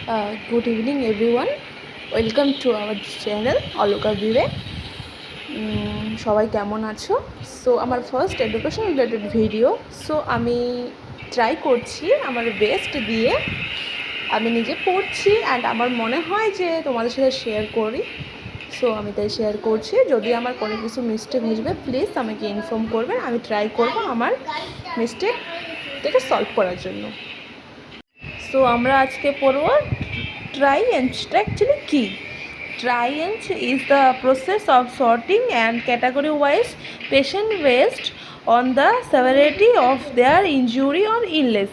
Good evening everyone. Welcome to our channel Aloka Vive. সবাই কেমন আছো? সো আমার first education related video. So আমি ট্রাই করছি আমার বেস্ট দিয়ে, আমি নিজে পড়ছি অ্যান্ড আমার মনে হয় যে তোমাদের সাথে শেয়ার করি। সো আমি তাই শেয়ার করছি। যদি আমার কোনো কিছু মিস্টেক হয়ে যাবে প্লিজ আমাকে ইনফর্ম করবেন, আমি ট্রাই করব আমার মিস্টেকটাকে সলভ করার জন্য। সো আমরা আজকে পড়ব ট্রাইয়েঞ্চটা অ্যাকচুয়ালি কী। Triage is the process of sorting and category wise patient based on the severity of their injury or illness.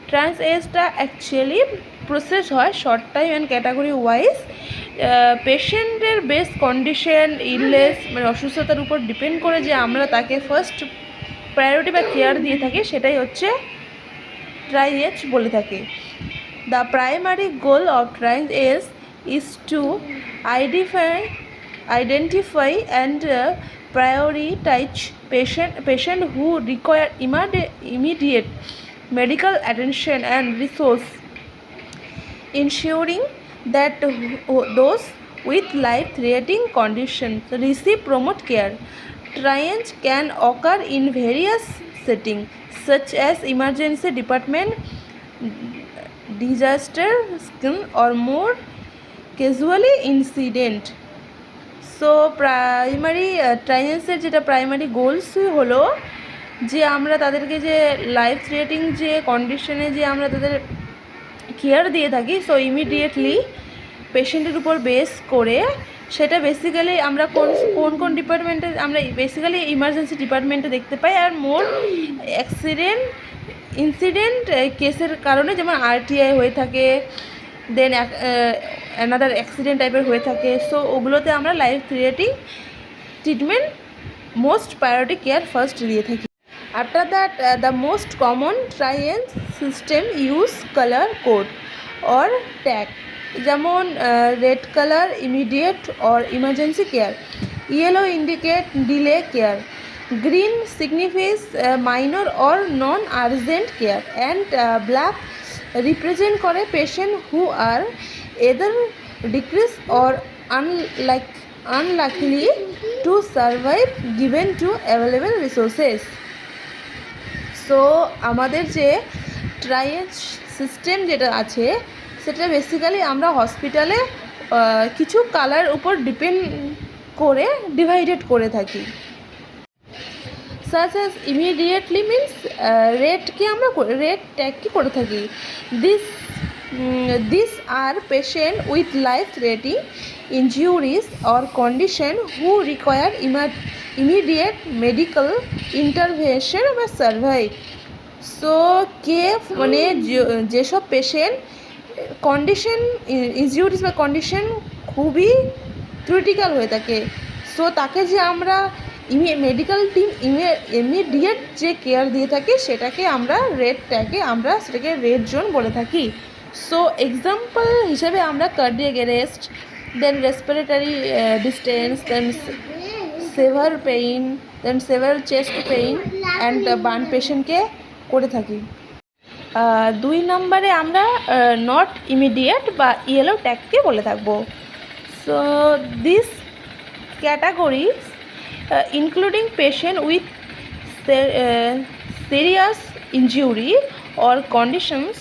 Triageটা অ্যাকচুয়ালি প্রসেস হয় short time and category wise পেশেন্টের বেস কন্ডিশন ইলনেস মানে অসুস্থতার উপর ডিপেন্ড করে যে আমরা তাকে ফার্স্ট প্রায়োরিটি বা কেয়ার দিয়ে থাকি, সেটাই হচ্ছে ট্রাইয়েজ বলে থাকি। The primary goal of triage is to identify and prioritize patient who require immediate medical attention and resource, ensuring that those with life-threatening conditions receive promote care. Triage can occur in various settings such as emergency department, disaster or more casualty incident. So primary ট্রাইয়েজের যেটা primary গোলসই হলো যে আমরা তাদেরকে যে life threatening যে কন্ডিশনে যে আমরা তাদের কেয়ার দিয়ে থাকি, সো ইমিডিয়েটলি পেশেন্টের উপর বেস করে সেটা বেসিক্যালি আমরা কোন ডিপার্টমেন্টে আমরা বেসিক্যালি ইমার্জেন্সি ডিপার্টমেন্টে দেখতে পাই, আর মোর ইনসিডেন্ট কেসের কারণে যেমন আরটিআই হয়ে থাকে, দেন অ্যানাদার অ্যাক্সিডেন্ট টাইপের হয়ে থাকে। সো ওগুলোতে আমরা life threatening treatment most priority care first দিয়ে থাকি। After that the most common triage system use colour code or tag, যেমন red colour immediate or emergency care, yellow indicate delay care, green signifies minor or non urgent care, and black represent করে patient who are either decreased or unlikely to survive given to available resources. So আমাদের যে ট্রাইয়েজ system যেটা আছে সেটা basically আমরা হসপিটালে কিছু colour উপর ডিপেন্ড করে ডিভাইডেড করে থাকি। such as immediately means রেডকে আমরা রেড ট্যাগকে করে থাকি। These are patient with life threatening injuries or condition who require immediate medical intervention বা survive. সো কে মানে যেসব পেশেন্ট কন্ডিশন ইনজিউরিস বা কন্ডিশন খুবই ক্রিটিক্যাল হয়ে থাকে, সো তাকে যে আমরা মেডিকেল টিম ইমিডিয়েট যে কেয়ার দিয়ে থাকি সেটাকে আমরা রেড ট্যাগে আমরা সেটাকে রেড জোন বলে থাকি। সো এক্সাম্পল হিসেবে আমরা cardiac arrest, then respiratory distance, then severe pain, then severe chest pain and burn পেশেন্টকে করে থাকি। 2 নম্বরে আমরা নট ইমিডিয়েট বা ইয়েলো ট্যাগকে বলে থাকবো। So this categories including patient with serious injury or conditions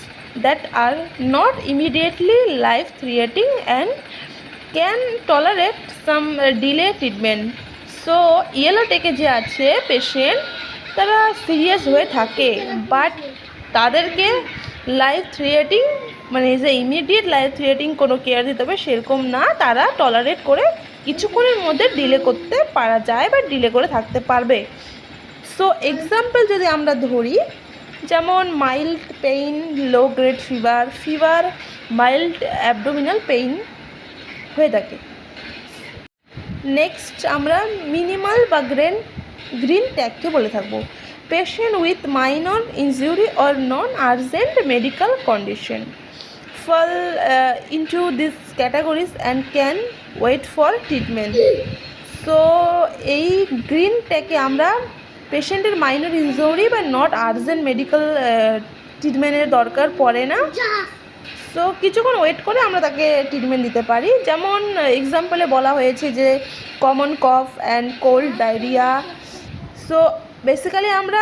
that are not immediately life-threatening and can tolerate some delay treatment. So yellow tag যে আছে পেশেন্ট তারা সিরিয়াস হয়ে থাকে বাট তাদেরকে লাইফ থ্রেটিং মানে যে ইমিডিয়েট লাইফ থ্রেটিং কোনো care দিতে হবে সেরকম না, তারা টলারেট করে কিছুক্ষণের মধ্যে ডিলে করতে পারা যায় বা ডিলে করে থাকতে পারবে। সো এক্সাম্পল যদি আমরা ধরি, যেমন mild pain, low grade fever, mild abdominal pain হয়ে থাকে। নেক্সট আমরা মিনিমাল বা গ্রিন ট্যাগকে বলে থাকবো। Patient with minor injury or non urgent medical condition fall into these categories and can wait for treatment. So এই গ্রিন ট্যাগে আমরা পেশেন্টের minor injury বা নট আর্জেন্ট মেডিকেল ট্রিটমেন্টের দরকার পড়ে না, সো কিছুক্ষণ ওয়েট করে আমরা তাকে ট্রিটমেন্ট দিতে পারি। যেমন এক্সাম্পলে বলা হয়েছে যে common cough and cold, diarrhoea. So basically আমরা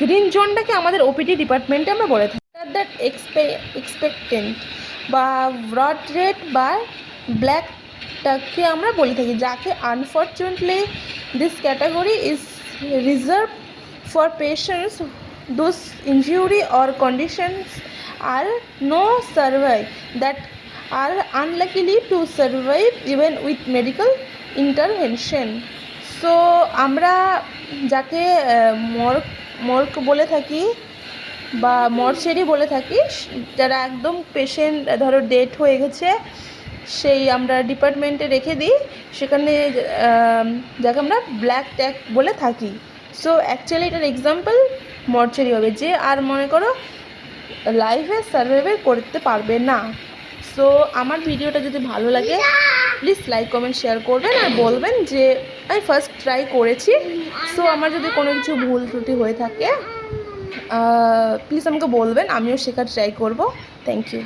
গ্রিন জোনটাকে আমাদের ওপিডি ডিপার্টমেন্টে আমরা বলে থাকি। দ্যাট এক্সপেক্টেন্ট বা ব্রড রেড বা ব্ল্যাকটাকে আমরা বলে থাকি, যাকে unfortunately this category is reserve for patients those injury or conditions are no survive that are unluckily to survive even with medical intervention. So আমরা যাকে মর্গ বলে থাকি বা মর্চেরি বলে থাকি, যারা একদম পেশেন্ট ধরো ডেথ হয়ে গেছে, সেই আমরা ডিপার্টমেন্টে রেখে দিই, সেখানে যাকে আমরা ব্ল্যাক ট্যাগ বলে থাকি। সো অ্যাকচুয়ালি এটার এক্সাম্পল মর্চেরি হবে, যে আর মনে করো লাইফে সার্ভাইভ করতে পারবে না। সো আমার ভিডিওটা যদি ভালো লাগে প্লিজ লাইক কমেন্ট শেয়ার করবেন, আর বলবেন যে আমি ফার্স্ট ট্রাই করেছি। সো আমার যদি কোনো কিছু ভুল ত্রুটি হয়ে থাকে প্লিজ আমাকে বলবেন, আমিও শেখার ট্রাই করব। Thank you.